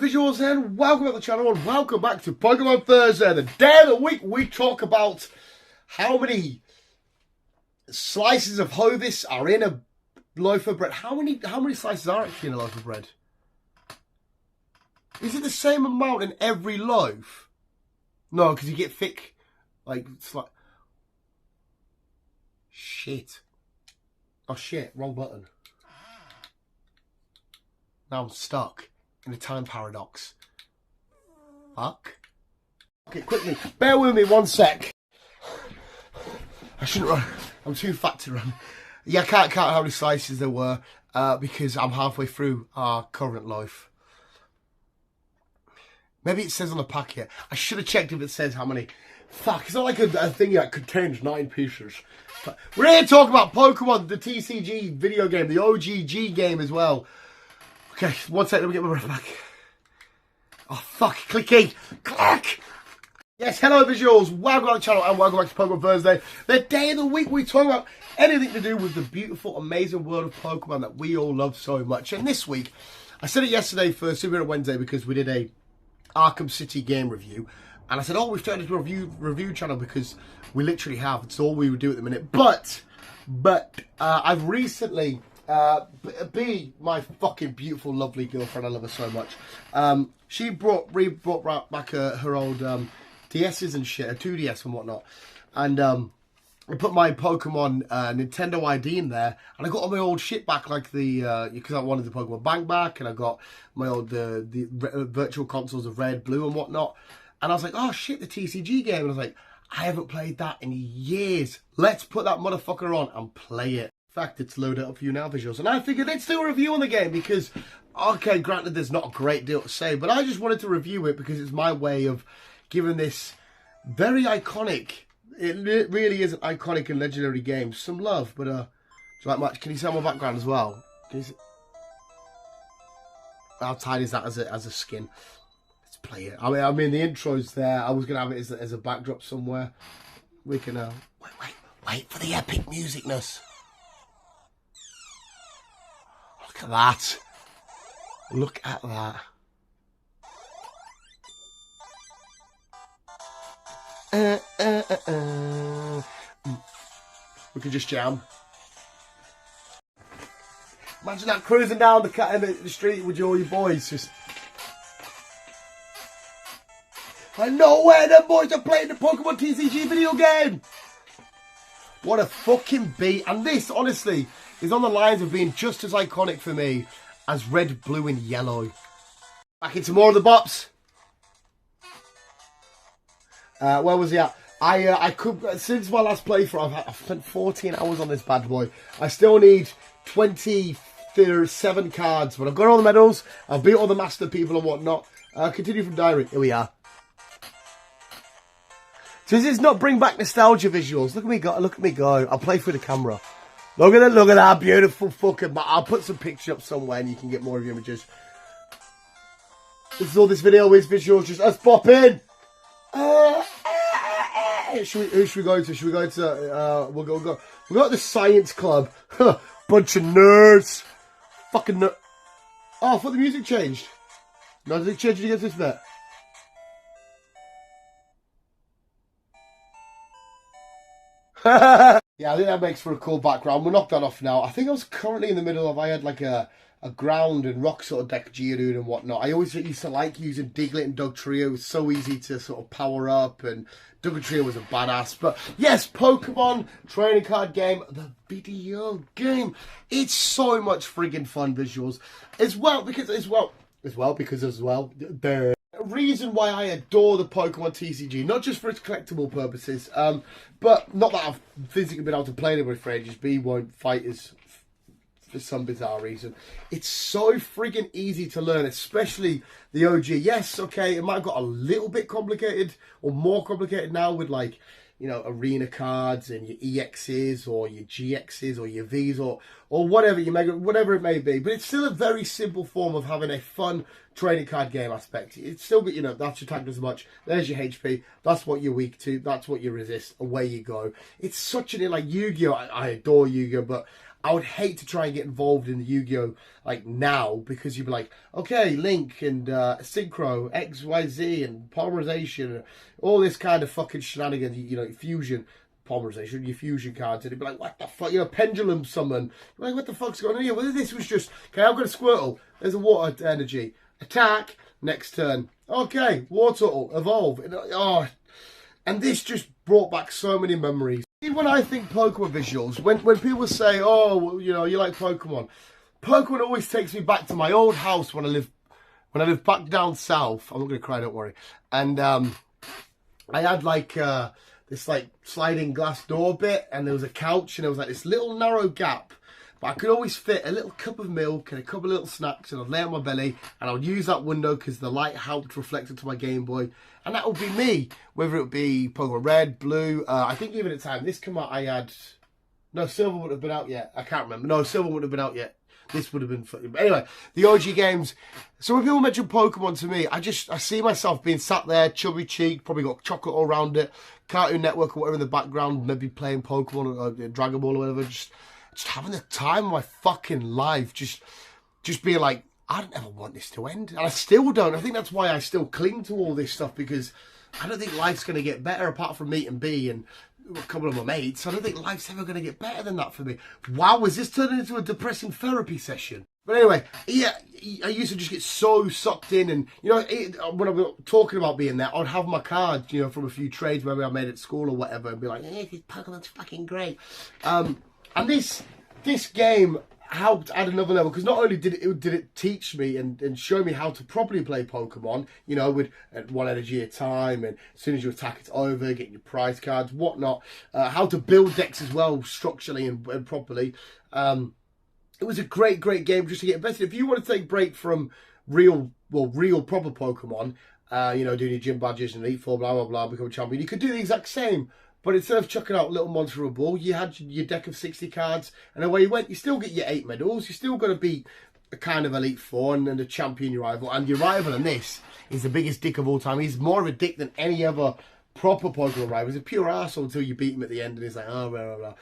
visuals and welcome back to the channel and welcome back to Pokemon Thursday, the day of the week we talk about how many slices of Hovis are in a loaf of bread. How many slices are actually in a loaf of bread? Is it the same amount in every loaf? No, because you get thick, like, shit. Oh shit, wrong button. Now I'm stuck in a time paradox. Fuck. Okay, quickly, bear with me 1 sec. I shouldn't run. I'm too fat to run. Yeah, I can't count how many slices there were because I'm halfway through our current loaf. Maybe it says on the packet. I should have checked if it says how many. Fuck, it's not like a thing that contains 9 pieces. We're here to talk about Pokemon, the TCG video game, the OGG game as well. Okay, 1 sec, let me get my breath back. Oh, fuck, clicky. Click! Yes, hello visuals, welcome to the channel and welcome back to Pokemon Thursday. The day of the week we talk about anything to do with the beautiful, amazing world of Pokemon that we all love so much. And this week, I said it yesterday for Super Hero Wednesday because we did a Arkham City game review. And I said, oh, we've turned into a review channel because we literally have. It's all we would do at the minute. But I've recently... B, my fucking beautiful, lovely girlfriend, I love her so much. She brought back her old DS's and shit, her 2DS and whatnot. And I put my Pokemon Nintendo ID in there, and I got all my old shit back, like the because I wanted the Pokemon Bank back, and I got my old the virtual consoles of Red, Blue, and whatnot. And I was like, oh shit, the TCG game. And I was like, I haven't played that in years. Let's put that motherfucker on and play it. In fact, it's loaded up for you now, visuals. And I figured let's do a review on the game because, okay, granted there's not a great deal to say, but I just wanted to review it because it's my way of giving this very iconic, it really is an iconic and legendary game, some love. But, do you like much? Can you see my background as well? Can you see? How tight is that as a skin? Let's play it. I mean, the intro's there. I was going to have it as a backdrop somewhere. We can, wait for the epic musicness. Look at that. Look at that. We could just jam. Imagine that cruising down the street with all your boys. Just. I know where them boys are playing the Pokemon TCG video game. What a fucking beat. And this, honestly, is on the lines of being just as iconic for me as Red, Blue, and Yellow. Back into more of the bops. Where was he at? I could, since my last playthrough, I've spent 14 hours on this bad boy. I still need 27 cards, but I've got all the medals. I've beat all the master people and whatnot. Continue from diary. Here we are. So does this not bring back nostalgia visuals? Look at me go! Look at me go! I'll play through the camera. Look at that beautiful fucking... I'll put some pictures up somewhere and you can get more of the images. This is all this video is, visuals, just us popping. Who should we go to? Should we go to... We'll go to the science club. Bunch of nerds. Fucking nerd. Oh, I thought the music changed. No, did it change? Did you get this bit? Yeah, I think that makes for a cool background. We'll knock that off now. I think I was currently in the middle of... I had like a ground and rock sort of deck Geodude and whatnot. I always used to like using Diglett and Dugtrio. It was so easy to sort of power up, and Dugtrio was a badass. But yes, Pokemon trading card game, the video game. It's so much friggin' fun, visuals. As well, because the reason why I adore the Pokemon TCG, not just for its collectible purposes, but not that I've physically been able to play anybody for ages. B won't fight us for some bizarre reason. It's so friggin' easy to learn, especially the OG. Yes, okay, it might have got a little bit complicated, or more complicated now with, like, you know, arena cards and your EXs or your GXs or your Vs or whatever whatever it may be. But it's still a very simple form of having a fun trading card game aspect. It's still got, you know, that's your attack as much. There's your HP. That's what you're weak to. That's what you resist. Away you go. It's such an, like, Yu-Gi-Oh! I adore Yu-Gi-Oh! But I would hate to try and get involved in the Yu-Gi-Oh! Like now, because you'd be like, okay, Link and Synchro, XYZ and Polymerization, and all this kind of fucking shenanigans, you know, fusion. Polymerization, your fusion cards, and it'd be like, what the fuck, you know, pendulum summon. Like, what the fuck's going on here? Well, this was just, okay, I've got a Squirtle, there's a water energy. Attack, next turn. Okay, water evolve. Oh, and this just brought back so many memories. When I think Pokemon visuals, when people say, oh, well, you know, you like Pokemon, Pokemon always takes me back to my old house when I lived back down south. I'm not going to cry, don't worry. And I had like this like sliding glass door bit, and there was a couch, and there was like this little narrow gap, but I could always fit a little cup of milk and a couple of little snacks, and I'd lay on my belly, and I would use that window because the light helped reflect into my Game Boy, and that would be me, whether it would be Pokemon Red, Blue. I think even at the time this came out, I had, no, Silver wouldn't have been out yet. I can't remember. No, Silver wouldn't have been out yet. This would have been funny. But anyway, the OG games. So when people mention Pokemon to me, I see myself being sat there, chubby cheek, probably got chocolate all around it, Cartoon Network or whatever in the background, maybe playing Pokemon or Dragon Ball or whatever, just having the time of my fucking life, just being like, I don't ever want this to end. And I still don't. I think that's why I still cling to all this stuff, because I don't think life's going to get better apart from meeting B and a couple of my mates. I don't think life's ever going to get better than that for me. Wow, is this turning into a depressing therapy session? But anyway, yeah, I used to just get so sucked in, and you know, when I'm talking about being there, I'd have my cards, you know, from a few trades maybe I made at school or whatever, and be like, hey, this Pokemon's fucking great. And this game helped add another level, because not only did it teach me and show me how to properly play Pokemon, you know, with one energy at a time, and as soon as you attack it's over, getting your prize cards, whatnot, how to build decks as well, structurally and properly. It was a great game just to get invested. If you want to take a break from real proper Pokemon, you know, doing your gym badges and Elite Four, blah blah blah, become a champion, you could do the exact same. But instead of chucking out little monster or ball, you had your deck of 60 cards, and away you went. You still get your 8 medals. You still got to beat a kind of Elite Four and a champion your rival. And your rival in this is the biggest dick of all time. He's more of a dick than any other proper Pokemon rival. He's a pure arsehole until you beat him at the end, and he's like, oh, blah, blah, blah.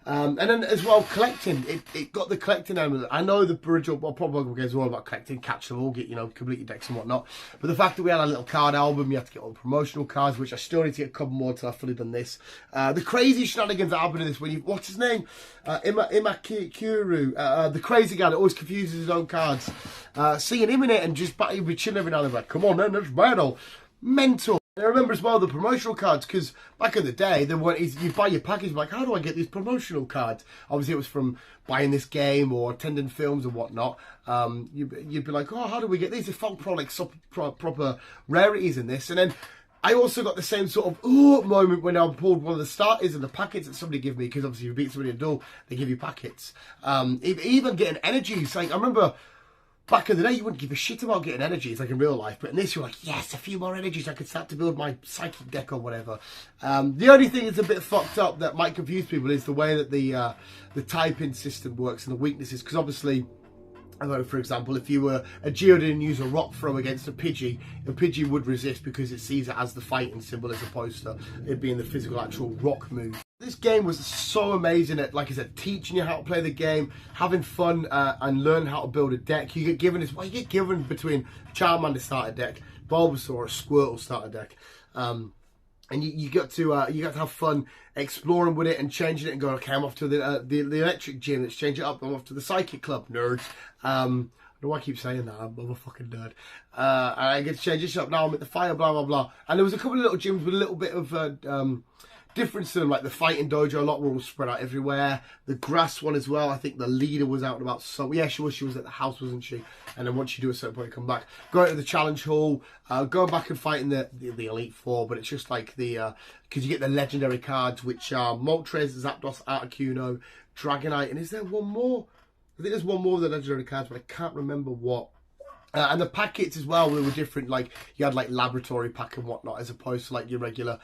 And then as well, collecting. It got the collecting element. I know the original proper Pokemon games were all about collecting, catch them all, get, you know, complete your decks and whatnot. But the fact that we had a little card album, you have to get all the promotional cards, which I still need to get a couple more till I've fully done this. The crazy shenanigans that happen in this, when you, what's his name? Imakuru, the crazy guy that always confuses his own cards. Seeing him in it and just batting with chin every now and then, like, come on then, that's battle. Mental. I remember as well the promotional cards, because back in the day, they weren't easy. You'd buy your package, like, how do I get these promotional cards? Obviously, it was from buying this game or attending films and whatnot. You'd be like, oh, how do we get these? They felt proper rarities in this. And then I also got the same sort of moment when I pulled one of the starters and the packets that somebody gave me, because obviously if you beat somebody in a duel, they give you packets. Even getting energies. Like, I remember back in the day, you wouldn't give a shit about getting energies, like in real life. But in this, you're like, yes, a few more energies. I could start to build my psychic deck or whatever. The only thing that's a bit fucked up that might confuse people is the way that the typing system works and the weaknesses. Because obviously, I don't know, for example, if you were a Geodude and use a rock throw against a Pidgey would resist because it sees it as the fighting symbol as opposed to it being the physical actual rock move. This game was so amazing at, like I said, teaching you how to play the game, having fun, and learn how to build a deck. You get given this, well, you get given between Charmander starter deck, Bulbasaur, a Squirtle starter deck, and you got to have fun exploring with it and changing it and going, okay, I'm off to the electric gym. Let's change it up. I'm off to the psychic club, nerds. I don't know why I keep saying that. I'm a fucking nerd. And I get to change this up. Now I'm at the fire, blah, blah, blah. And there was a couple of little gyms with a little bit of difference to them, like the fighting dojo. A lot were all spread out everywhere. The grass one as well. I think the leader was out and about. So yeah, she was at the house, wasn't she? And then once you do a certain point, you come back, go to the challenge hall, going back and fighting the Elite Four. But it's just like the because you get the legendary cards, which are Moltres, Zapdos, Articuno, Dragonite, and is there one more? I think there's one more of the legendary cards, but I can't remember what. And the packets as well, they were different. Like you had like laboratory pack and whatnot, as opposed to like your regular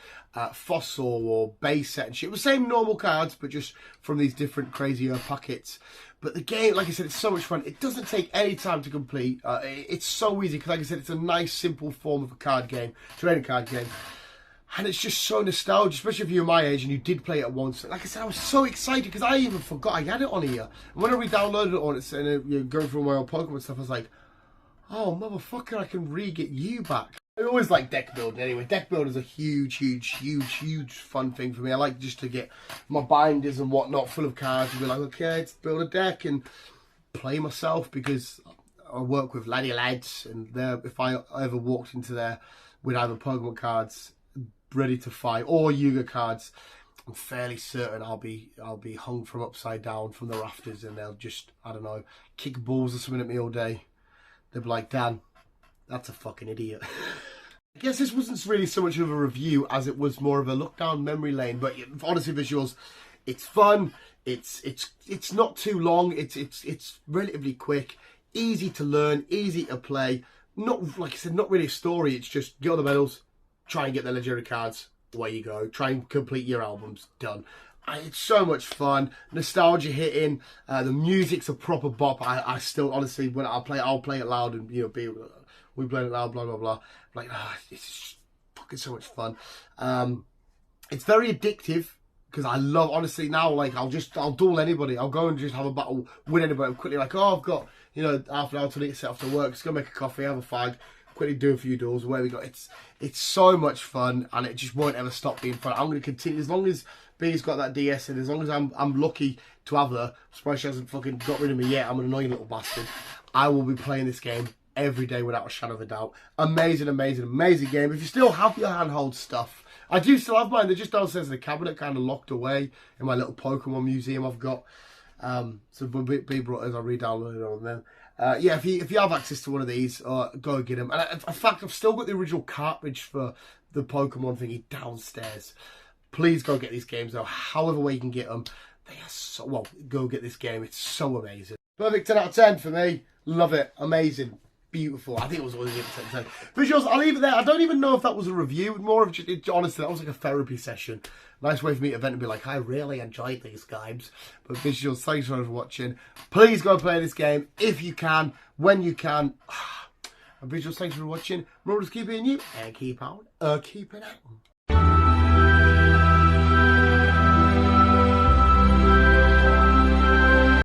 fossil or base set and shit. It was the same normal cards, but just from these different crazier packets. But the game, like I said, it's so much fun. It doesn't take any time to complete. It's so easy because, like I said, it's a nice, simple form of a card game, trading card game. And it's just so nostalgic, especially if you're my age and you did play it once. Like I said, I was so excited because I even forgot I had it on here. And when I re-downloaded it on it, and you know, going through my old Pokemon stuff, I was like, oh, motherfucker, I can re-get you back. I always like deck building anyway. Deck building is a huge fun thing for me. I like just to get my binders and whatnot full of cards and be like, okay, let's build a deck and play myself, because I work with lads, and if I ever walked into there with either Pokemon cards ready to fight or Yuga cards, I'm fairly certain I'll be hung from upside down from the rafters, and they'll just, I don't know, kick balls or something at me all day. They'll be like, Dan, that's a fucking idiot. I guess this wasn't really so much of a review as it was more of a look down memory lane. But honestly, visuals, it's fun. It's not too long. It's relatively quick, easy to learn, easy to play. Not, like I said, not really a story. It's just get all the medals, try and get the legendary cards. Away you go. Try and complete your albums. Done. It's so much fun. Nostalgia hitting. The music's a proper bop. I still, honestly, when I'll play it loud, and you know, we play it loud, blah blah blah. Like, it's just fucking so much fun. It's very addictive because I love, honestly, now, like, I'll duel anybody. I'll go and just have a battle with anybody. I'm quickly like, oh, I've got, you know, half an hour to set off to work. Just go make a coffee, have a fag, quickly do a few duels. Where we go, it's so much fun, and it just won't ever stop being fun. I'm going to continue as long as B's got that DS, and as long as I'm lucky to have her. I'm surprised she hasn't fucking got rid of me yet. I'm an annoying little bastard. I will be playing this game every day without a shadow of a doubt. Amazing game. If you still have your handhold stuff, I do still have mine. They're just downstairs in the cabinet, kind of locked away in my little Pokemon museum I've got. So when B brought us, I re-downloaded it on them. Yeah, if you have access to one of these, go get them. And in fact, I've still got the original cartridge for the Pokemon thingy downstairs. Please go get these games though, however way you can get them. They are so, well, go get this game. It's so amazing. Perfect 10 out of 10 for me. Love it. Amazing. Beautiful. I think it was always 10 out of 10. Visuals, I'll leave it there. I don't even know if that was a review. More of just, honestly, that was like a therapy session. Nice way for me to vent and be like, I really enjoyed these games. But visuals, thanks for watching. Please go play this game if you can, when you can. And visuals, thanks for watching. Remember to keep being you and keep on keeping out.